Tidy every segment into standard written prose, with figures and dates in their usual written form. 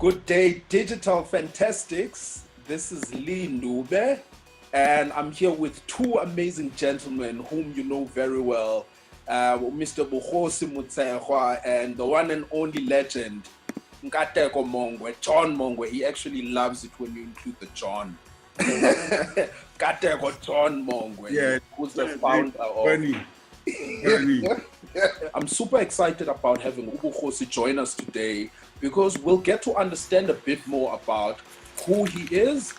Good day, Digital Fantastics. This is Ndube, and I'm here with two amazing gentlemen whom you know very well, Mr. Bogosi Motshegwa and the one and only legend, Nkateko Mongwe, John Mongwe. He actually loves it when you include the John. Nkateko John Mongwe, yeah, who's the founder of... Funny. I'm super excited about having Bogosi join us today because we'll get to understand a bit more about who he is,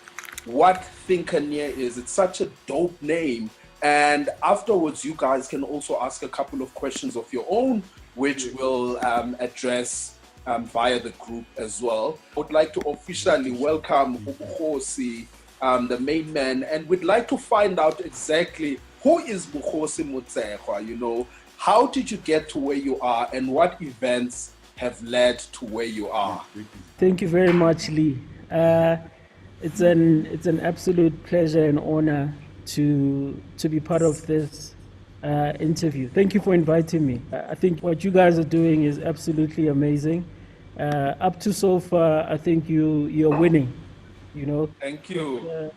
what Thinkerneur is. It's such a dope name. And afterwards, you guys can also ask a couple of questions of your own, which we'll address via the group as well. I would like to officially welcome Bogosi, the main man, and we'd like to find out exactly who is Bogosi Motshegwa. You know, How did you get to where you are, and what events have led to where you are? Thank you very much, Lee. It's an absolute pleasure and honor to be part of this interview. Thank you for inviting me. I think what you guys are doing is absolutely amazing. Up to so far, I think you're winning. You know, Thank you.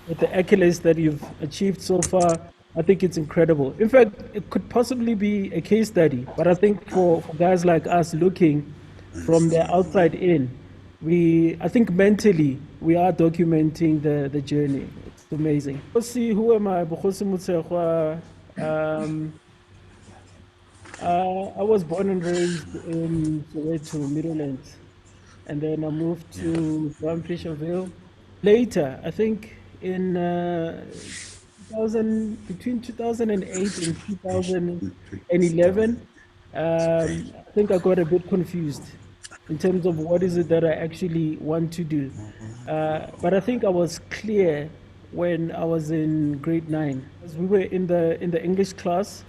with the accolades that you've achieved so far, I think it's incredible. In fact, it could possibly be a case study. But I think for guys like us looking from the outside in, I think mentally we are documenting the journey. It's amazing. Let's see, who am I? Bogosi Motshegwa. I was born and raised in Soweto, Middlelands, and then I moved to Fisherville. Later, I think in between 2008 and 2011, I think I got a bit confused in terms of what is it that I actually want to do. But I think I was clear when I was in grade 9. We were in the English class,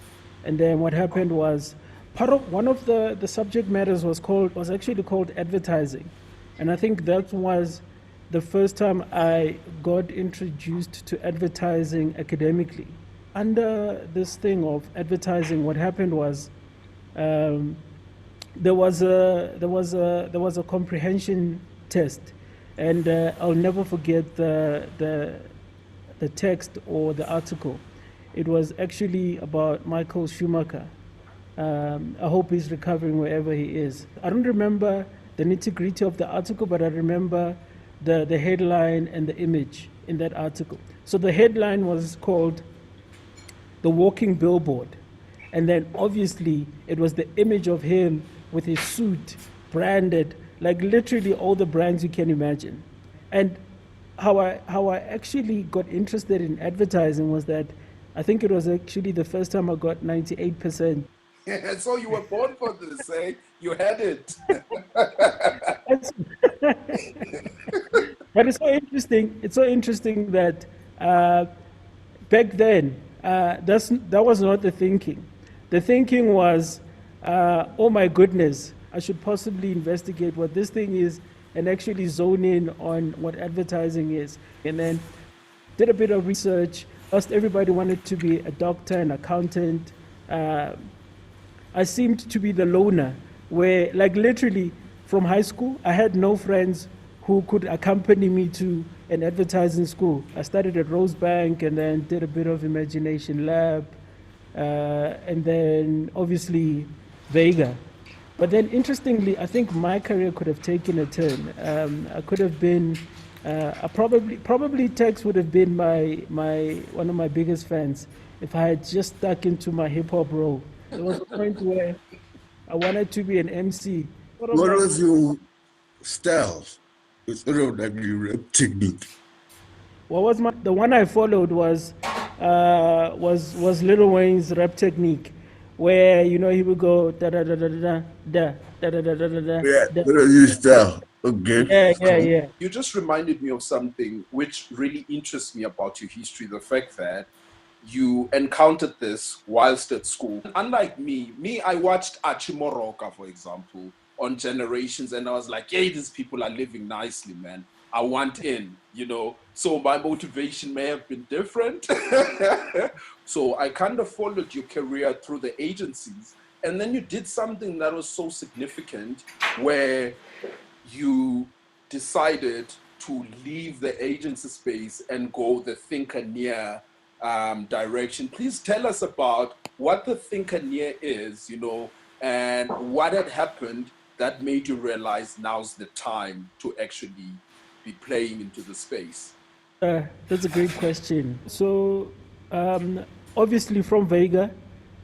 and then what happened was one of the subject matters was actually called advertising, and I think that was the first time I got introduced to advertising academically. Under this thing of advertising, what happened was there was a comprehension test, and I'll never forget the text or the article. It was actually about Michael Schumacher. I hope he's recovering wherever he is. I don't remember the nitty-gritty of the article, but I remember the headline and the image in that article. So the headline was called "The Walking Billboard," and then obviously it was the image of him with his suit branded, like literally all the brands you can imagine. And how I actually got interested in advertising was that I think it was actually the first time I got 98%. So you were born for this, eh? You had it. But it's so interesting. It's so interesting that back then that was not the thinking. The thinking was, oh my goodness, I should possibly investigate what this thing is and actually zone in on what advertising is. And then did a bit of research. First, everybody wanted to be a doctor, an accountant. I seemed to be the loner, where, like, literally from high school, I had no friends who could accompany me to an advertising school. I started at Rosebank and then did a bit of Imagination Lab, and then obviously Vega. But then, interestingly, I think my career could have taken a turn. I could have been, probably Tex would have been one of my biggest fans if I had just stuck into my hip hop role. There was a point where I wanted to be an MC. What was your style? It's sort of like your rap technique. What was the one I followed was Lil Wayne's rap technique, where he would go da da da da da da da da da da da. Yeah, what was your style? Okay. Yeah. You just reminded me of something which really interests me about your history, the fact that you encountered this whilst at school. Unlike me, I watched Achimoroka, for example, on Generations, and I was like, hey, these people are living nicely, man. I want in, So my motivation may have been different. So I kind of followed your career through the agencies. And then you did something that was so significant where you decided to leave the agency space and go the Thinkerneur direction. Please tell us about what the Thinkerneur is, and what had happened that made you realize now's the time to actually be playing into the space. That's a great question. So obviously from Vega,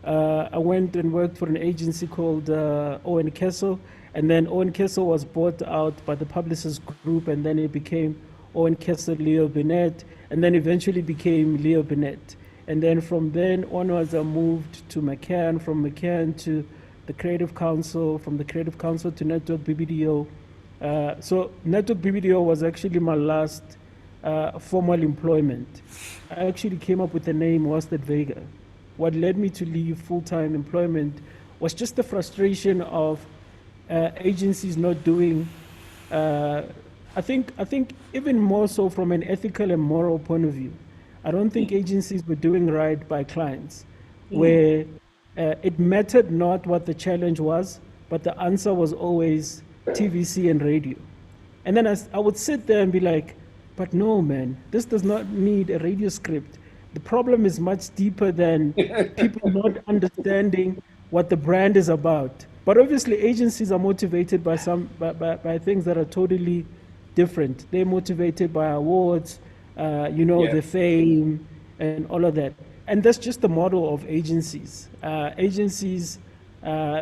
I went and worked for an agency called Owen Kessel, and then Owen Kessel was bought out by the Publishers Group, and then it became Owen Kessel Leo Burnett, and then eventually became Leo Burnett. And then from then onwards, I moved to McCann, from McCann to the Creative Council, from the Creative Council to Network BBDO. So Network BBDO was actually my last formal employment. I actually came up with the name whilst at Vega. what led me to leave full-time employment was just the frustration of agencies not doing. I think even more so from an ethical and moral point of view. I don't think agencies were doing right by clients, where it mattered not what the challenge was, but the answer was always TVC and radio. And then I would sit there and be like, but no, man, this does not need a radio script. The problem is much deeper than people not understanding what the brand is about. But obviously, agencies are motivated by by things that are totally different. They're motivated by awards, the fame, and all of that. And that's just the model of agencies. Agencies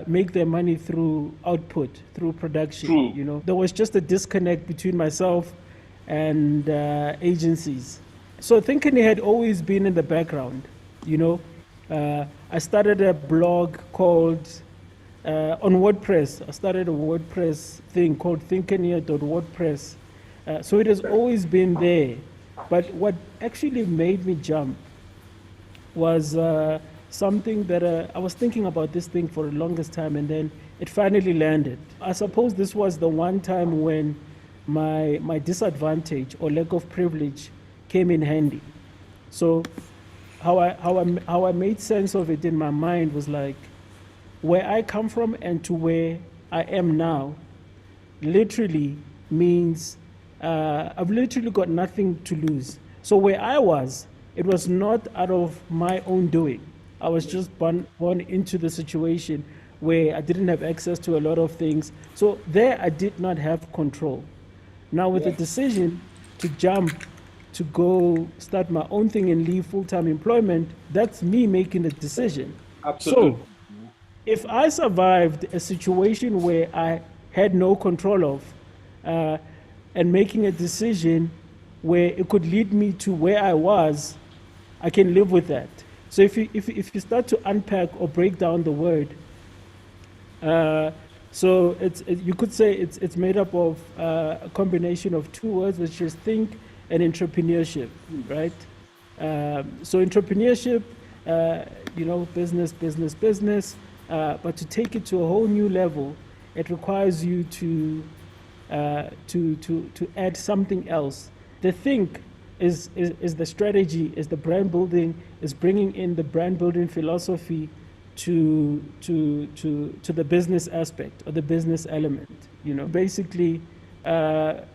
make their money through output, through production. True. There was just a disconnect between myself and agencies. So Thinkerneur had always been in the background. I started a blog called on WordPress. I started a WordPress thing called Thinkerneur.wordpress. So it has always been there. But what actually made me jump was something that I was thinking about this thing for the longest time, and then it finally landed. I suppose this was the one time when my disadvantage or lack of privilege came in handy. So how I made sense of it in my mind was like, where I come from and to where I am now literally means I've literally got nothing to lose. So where I was, it was not out of my own doing. I was just born into the situation where I didn't have access to a lot of things. So there I did not have control. Now with the decision to jump, to go start my own thing and leave full-time employment, that's me making the decision. Absolutely. So if I survived a situation where I had no control of, and making a decision where it could lead me to where I was, I can live with that. So if you start to unpack or break down the word, so you could say it's made up of a combination of two words, which is think and entrepreneurship, right? So entrepreneurship, business, but to take it to a whole new level, it requires you to add something else. The think is the strategy, is the brand building, is bringing in the brand building philosophy to the business aspect or the business element. Basically, the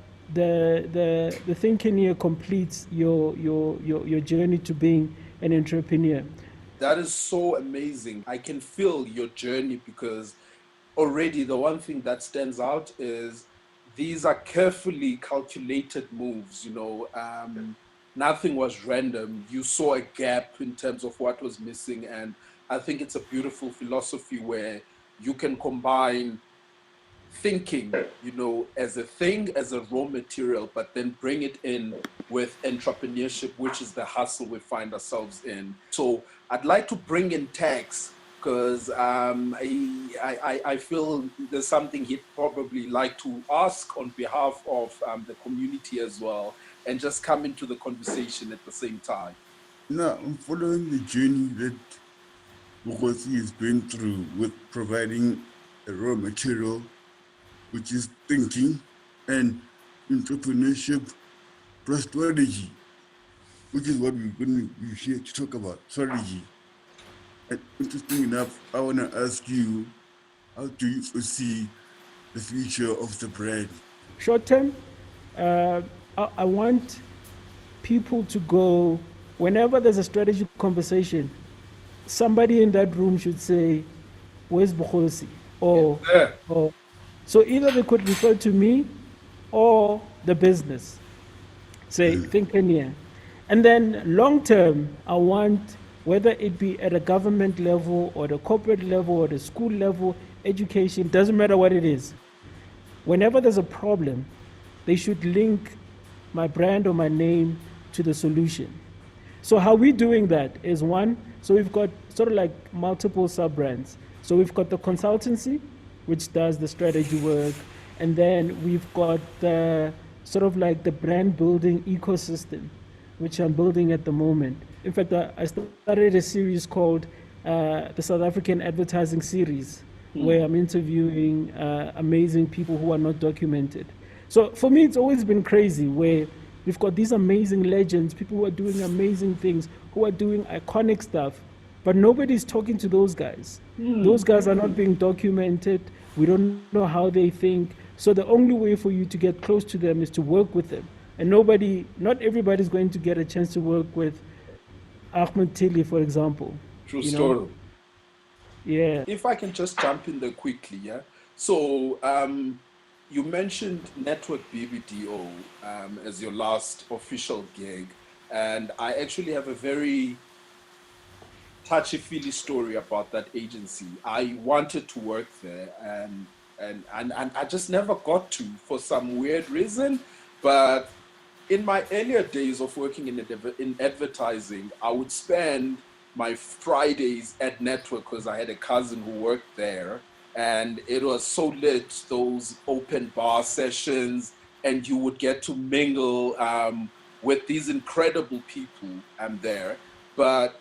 Thinkerneur completes your journey to being an entrepreneur. That is so amazing. I can feel your journey, because already the one thing that stands out is these are carefully calculated moves. Nothing was random. You saw a gap in terms of what was missing, and I think it's a beautiful philosophy where you can combine thinking, as a thing, as a raw material, but then bring it in with entrepreneurship, which is the hustle we find ourselves in. So I'd like to bring in tax, because I feel there's something he'd probably like to ask on behalf of the community as well, and just come into the conversation at the same time. Now, I'm following the journey that Bogosi has been through with providing a raw material, which is thinking, and entrepreneurship plus strategy, which is what we're going to be here to talk about, strategy. And interesting enough, I want to ask you, how do you foresee the future of the brand? Short term, I want people to go, whenever there's a strategy conversation, somebody in that room should say, where's Bogosi? Or so either they could refer to me or the business, say Thinkerneur. And then long term, I want, whether it be at a government level or the corporate level or the school level, education, doesn't matter what it is. Whenever there's a problem, they should link my brand or my name to the solution. So how we're doing that is, one, so we've got sort of like multiple sub-brands. So we've got the consultancy, which does the strategy work, and then we've got the sort of like the brand building ecosystem, which I'm building at the moment. In fact, I started a series called the South African Advertising Series, where I'm interviewing amazing people who are not documented. So for me, it's always been crazy where we've got these amazing legends, people who are doing amazing things, who are doing iconic stuff, but nobody's talking to those guys. Those guys are not being documented. We don't know how they think. So the only way for you to get close to them is to work with them. And not everybody's going to get a chance to work with Ahmed Tilly, for example. True story. Yeah. If I can just jump in there quickly, yeah. So you mentioned Network BBDO as your last official gig, and I actually have a very touchy-feely story about that agency. I wanted to work there, and I just never got to for some weird reason. But in my earlier days of working in advertising, I would spend my Fridays at Network because I had a cousin who worked there, and it was so lit, those open bar sessions, and you would get to mingle with these incredible people there. But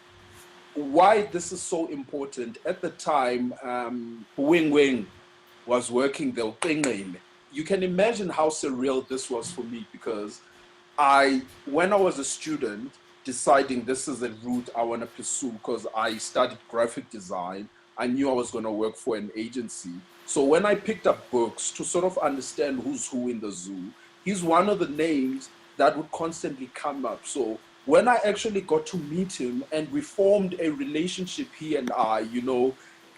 why this is so important, at the time, Wing Wing was working there. You can imagine how surreal this was for me, because when I was a student, deciding this is a route I want to pursue, because I studied graphic design, I knew I was going to work for an agency. So when I picked up books to sort of understand who's who in the zoo, he's one of the names that would constantly come up. So when I actually got to meet him and we formed a relationship, he and I,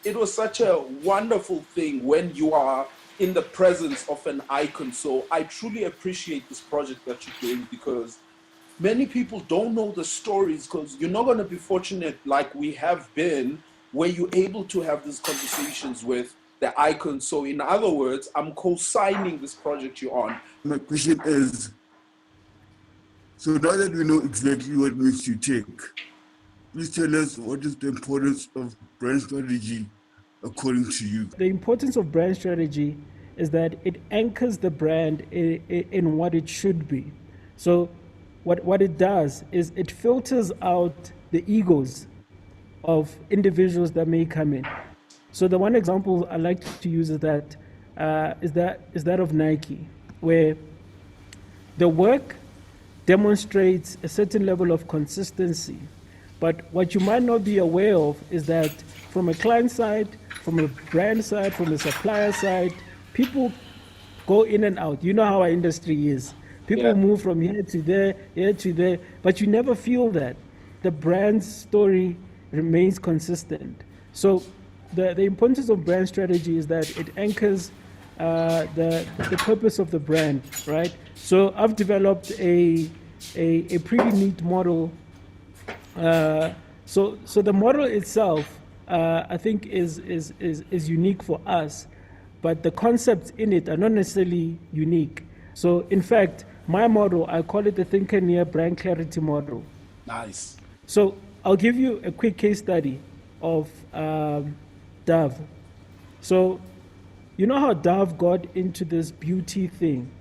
it was such a wonderful thing when you are in the presence of an icon. So I truly appreciate this project that you're doing, because many people don't know the stories, because you're not going to be fortunate like we have been, where you're able to have these conversations with the icon. So in other words, I'm co-signing this project you're on. My question is, so now that we know exactly what makes you tick, please tell us, what is the importance of brand strategy according to you? The importance of brand strategy is that it anchors the brand in what it should be. So what it does is it filters out the egos of individuals that may come in. So the one example I like to use is that of Nike, where the work demonstrates a certain level of consistency. But what you might not be aware of is that from a client side, from a brand side, from a supplier side, people go in and out. You know how our industry is. People move from here to there, but you never feel that. The brand's story remains consistent. So the importance of brand strategy is that it anchors the purpose of the brand, right? So I've developed a pretty neat model. So the model itself, I think is unique for us, but the concepts in it are not necessarily unique. So in fact, my model, I call it the Thinkerneur brand clarity model. Nice. So I'll give you a quick case study of Dove. So you know how Dove got into this beauty thing?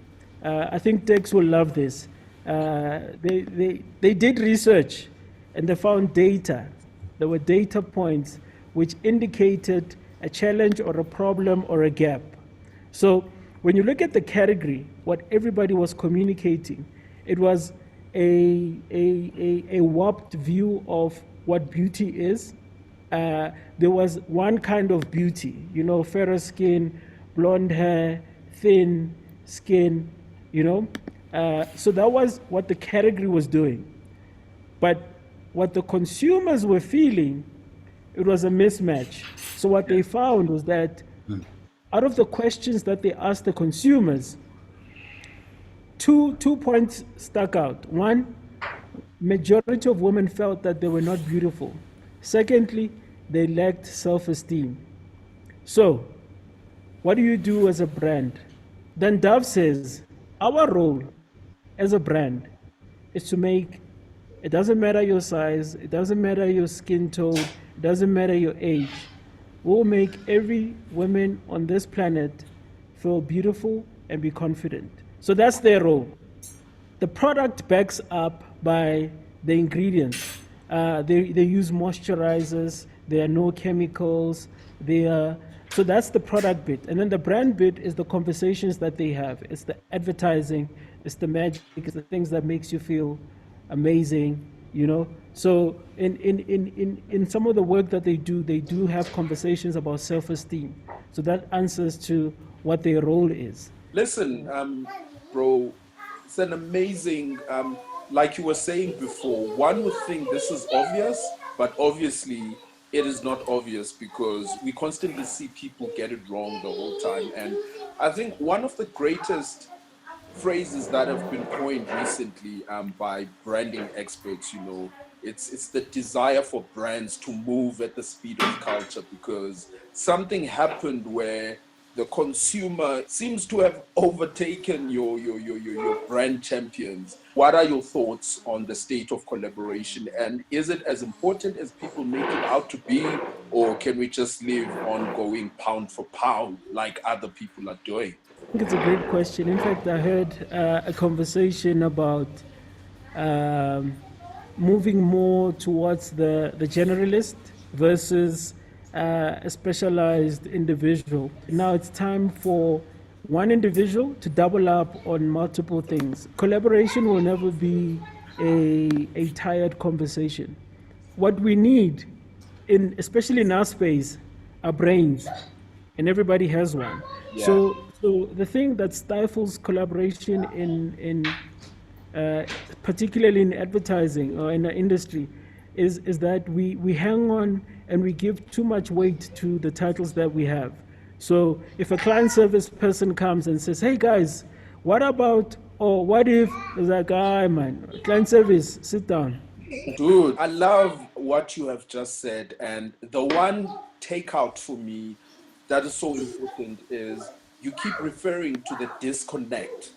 I think Tex will love this. They did research and they found data. There were data points which indicated a challenge or a problem or a gap. So when you look at the category, what everybody was communicating, it was a warped view of what beauty is. There was one kind of beauty, fairer skin, blonde hair, thin skin, So that was what the category was doing. But what the consumers were feeling, it was a mismatch. So what they found was that out of the questions that they asked the consumers, two points stuck out. One, majority of women felt that they were not beautiful. Secondly, they lacked self-esteem. So what do you do as a brand? Then Dove says, our role as a brand is to make, it doesn't matter your size, it doesn't matter your skin tone, it doesn't matter your age. We'll make every woman on this planet feel beautiful and be confident. So that's their role. The product backs up by the ingredients. They use moisturizers. There are no chemicals. So that's the product bit, and then the brand bit is the conversations that they have. It's the advertising. It's the magic. It's the things that makes you feel amazing. So in some of the work that they do have conversations about self-esteem. So that answers to what their role is. Listen, bro, it's an amazing, like you were saying before, one would think this is obvious, but obviously it is not obvious because we constantly see people get it wrong the whole time. And I think one of the greatest phrases that have been coined recently by branding experts, it's the desire for brands to move at the speed of culture, because something happened where the consumer seems to have overtaken your brand champions. What are your thoughts on the state of collaboration? And is it as important as people make it out to be, or can we just live on going pound for pound like other people are doing? I think it's a great question. In fact, I heard a conversation about moving more towards the generalist versus a specialized individual. Now it's time for one individual to double up on multiple things. Collaboration will never be a tired conversation. What we need, especially in our space, are brains, and everybody has one. Yeah. So the thing that stifles collaboration in particularly in advertising or in the industry is that we hang on and we give too much weight to the titles that we have. So if a client service person comes and says, hey guys, what about, or what if, it's like, man, client service, sit down. Dude, I love what you have just said. And the one takeout for me that is so important is you keep referring to the disconnect,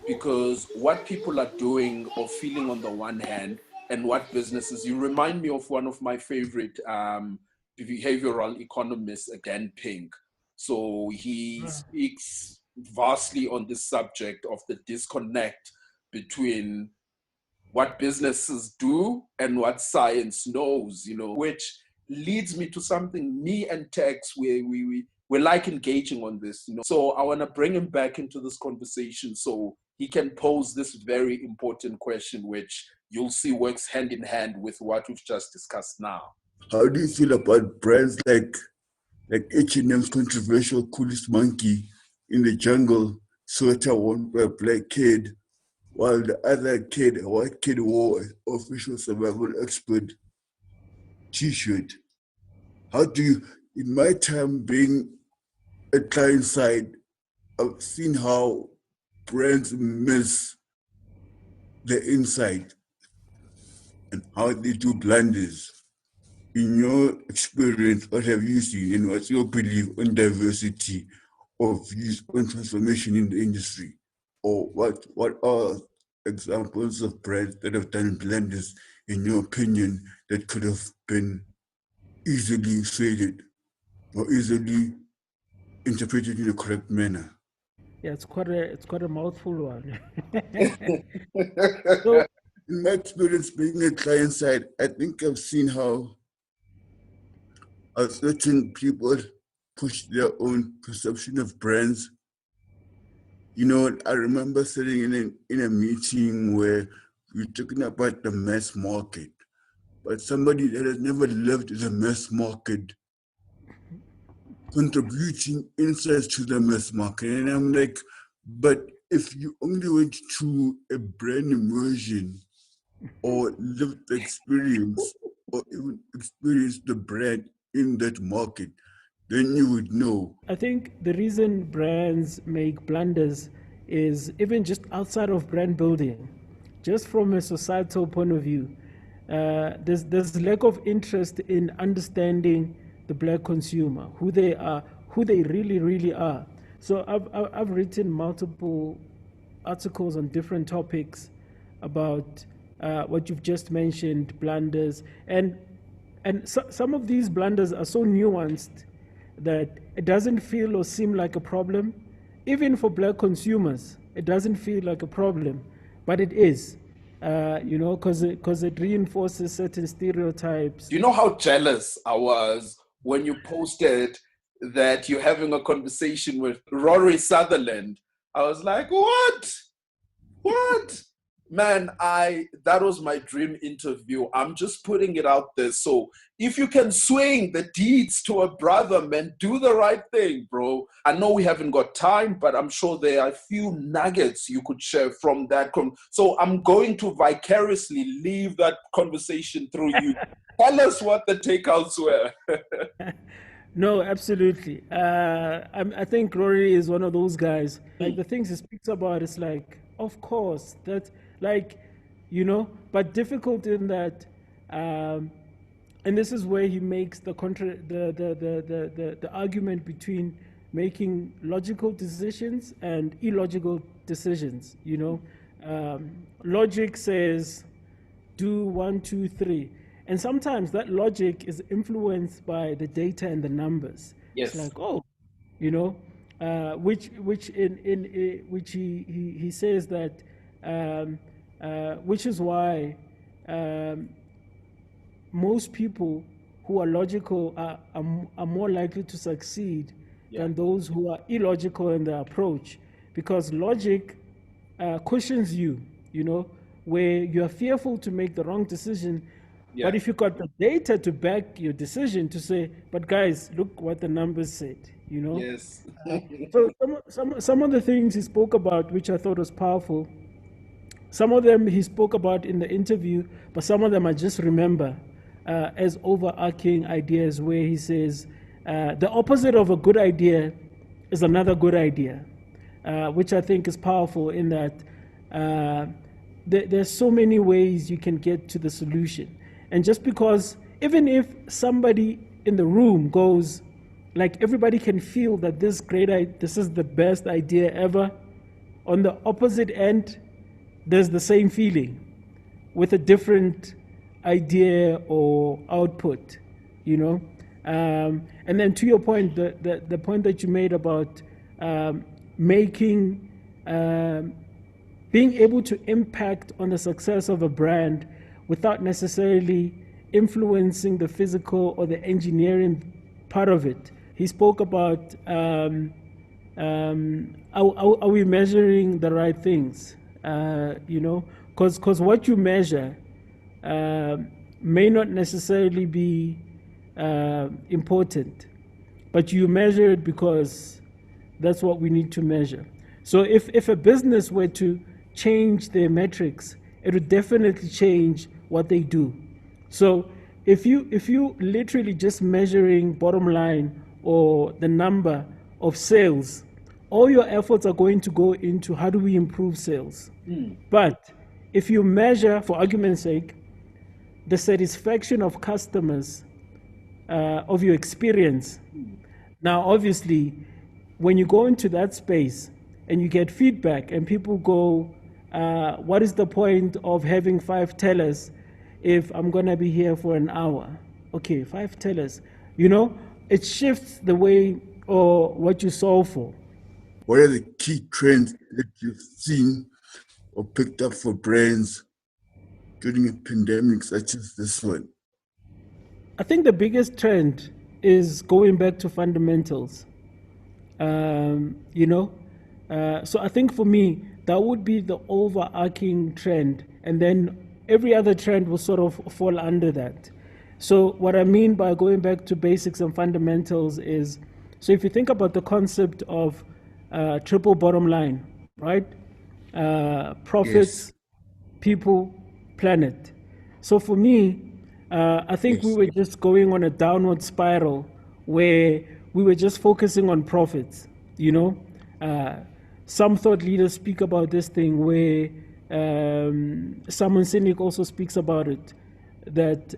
because what people are doing or feeling on the one hand and what businesses, you remind me of one of my favorite behavioral economists, Dan Pink. So he speaks vastly on this subject of the disconnect between what businesses do and what science knows, which leads me to something me and Tex, we're like engaging on this, So I want to bring him back into this conversation so he can pose this very important question, which you'll see works hand in hand with what we've just discussed now. How do you feel about brands like H&M's controversial coolest monkey in the jungle sweater worn by a black kid, while the other kid, a white kid, wore an official survival expert t-shirt? How do you, in my time being a client side, I've seen how brands miss the insight and how they do blunders. In your experience, what have you seen, and what's your belief on diversity of views on transformation in the industry? Or what are examples of brands that have done blunders, in your opinion, that could have been easily shaded or easily interpreted in the correct manner? Yeah, it's quite a mouthful one. So, in my experience being a client side, I think I've seen how certain people push their own perception of brands. I remember sitting in a meeting where we were talking about the mass market, but somebody that has never lived in the mass market contributing insights to the mass market. And I'm like, but if you only went to a brand immersion or lived the experience or even experienced the brand in that market, then you would know. I think the reason brands make blunders is even just outside of brand building, just from a societal point of view. There's lack of interest in understanding the black consumer, who they are, who they really, really are. So I've written multiple articles on different topics about what you've just mentioned, blunders, and some of these blunders are so nuanced that it doesn't feel or seem like a problem. Even for black consumers, it doesn't feel like a problem, but it is. because it reinforces certain stereotypes. Do you know how jealous I was when you posted that you're having a conversation with Rory Sutherland? I was like, what? Man, that was my dream interview. I'm just putting it out there. So if you can swing the deeds to a brother, man, do the right thing, bro. I know we haven't got time, but I'm sure there are a few nuggets you could share from that. So I'm going to vicariously leave that conversation through you. Tell us what the takeouts were. No, absolutely. I think Rory is one of those guys. Like the things he speaks about, it's like, of course, that's like, but difficult in that, and this is where he makes the argument between making logical decisions and illogical decisions. Logic says do 1, 2, 3. And sometimes that logic is influenced by the data and the numbers. Yes. It's like, which he says that, which is why most people who are logical are more likely to succeed than those who are illogical in their approach, because logic cushions you, where you are fearful to make the wrong decision. Yeah. But if you got the data to back your decision to say, but guys, look what the numbers said, Yes. So some of the things he spoke about, which I thought was powerful, some of them he spoke about in the interview, but some of them I just remember as overarching ideas, where he says, the opposite of a good idea is another good idea, which I think is powerful in that there's so many ways you can get to the solution. And just because, even if somebody in the room goes, like everybody can feel that this is the best idea ever, on the opposite end, there's the same feeling with a different idea or output, and then to your point, the point that you made about being able to impact on the success of a brand without necessarily influencing the physical or the engineering part of it. He spoke about are we measuring the right things? Because what you measure may not necessarily be important, but you measure it because that's what we need to measure. So if a business were to change their metrics, it would definitely change what they do. So if you literally just measuring bottom line or the number of sales, all your efforts are going to go into how do we improve sales. But if you measure, for argument's sake, the satisfaction of customers, of your experience, now obviously when you go into that space and you get feedback and people go, what is the point of having 5 tellers if I'm going to be here for an hour? Okay, 5 tellers. It shifts the way or what you solve for. What are the key trends that you've seen or picked up for brands during a pandemic such as this one? I think the biggest trend is going back to fundamentals. So I think for me, that would be the overarching trend, and then every other trend will sort of fall under that. So what I mean by going back to basics and fundamentals is, so if you think about the concept of triple bottom line, right? Profits, people, planet. So for me, I think we were just going on a downward spiral where we were just focusing on profits, Some thought leaders speak about this thing where Simon Sinek also speaks about it, that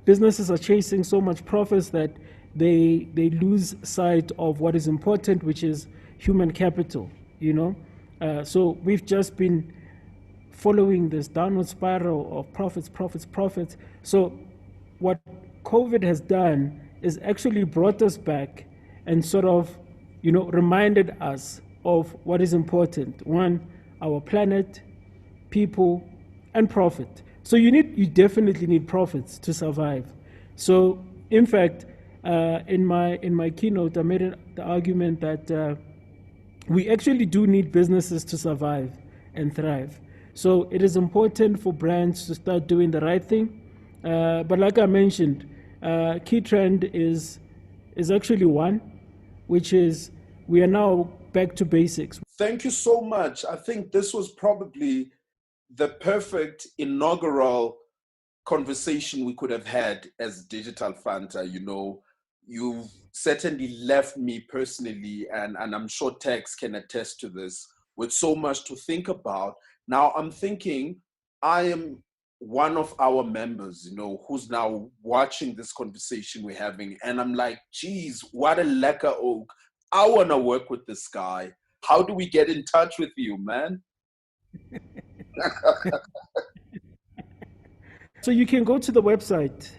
businesses are chasing so much profits that they lose sight of what is important, which is human capital, So we've just been following this downward spiral of profits. So what COVID has done is actually brought us back and sort of, reminded us of what is important. One, our planet, people, and profit. So you definitely need profits to survive. So in fact, in my keynote, I made the argument that we actually do need businesses to survive and thrive. So it is important for brands to start doing the right thing. But like I mentioned, key trend is actually one, which is we are now back to basics. Thank you so much. I think this was probably the perfect inaugural conversation we could have had as Digital Fanta. You know, you've certainly left me personally, and I'm sure Tex can attest to this, with so much to think about. Now I'm thinking, I am one of our members, you know, who's now watching this conversation we're having, and I'm like, geez, what a lekker oak. I want to work with this guy. How do we get in touch with you, man? So you can go to the website,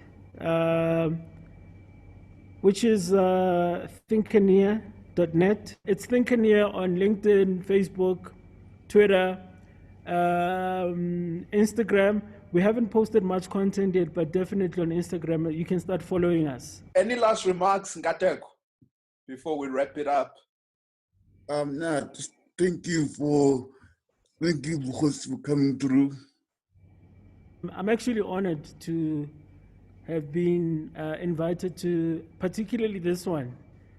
which is Thinkerneur.net. It's Thinkerneur on LinkedIn, Facebook, Twitter, Instagram. We haven't posted much content yet, but definitely on Instagram, you can start following us. Any last remarks, Nkateko, before we wrap it up? Just thank you for coming through. I'm actually honored to have been invited to particularly this one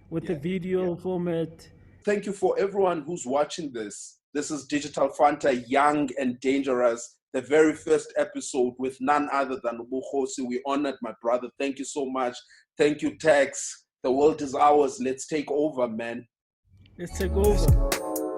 with the video format. Thank you for everyone who's watching this. This is Digital Fanta, Young and Dangerous, the very first episode with none other than Bogosi. We honored my brother. Thank you so much. Thank you, Tex. The world is ours. Let's take over, man. Let's take over.